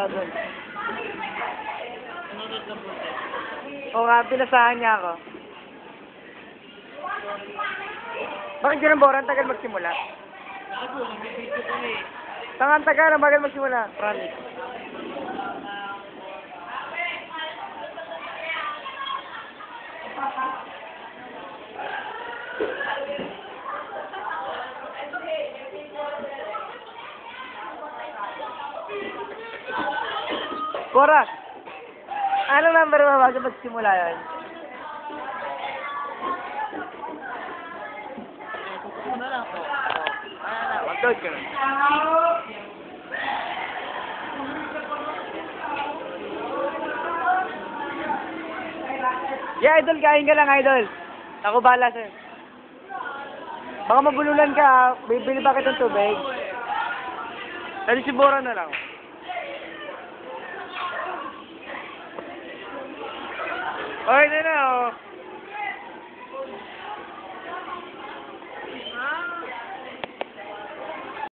doon. Sunod lang po. Oo nga, pinasahan niya ako. Bakit ganun, Bora? Ang tagal magsimula. Ako po, nagbibidyo kami. Tangan tagal, ang bagal magsimula. Promise. Bora! Anong number mo bago magsimula yan? Tutok na lang po. Mag-load ka na. Yeah, idol, kain ka lang, idol. Ako bahala sa'yo. Baka mabululan ka, ha? Bibili ba kitang tubig? Dali si Bora na lang. Okay na na, oh.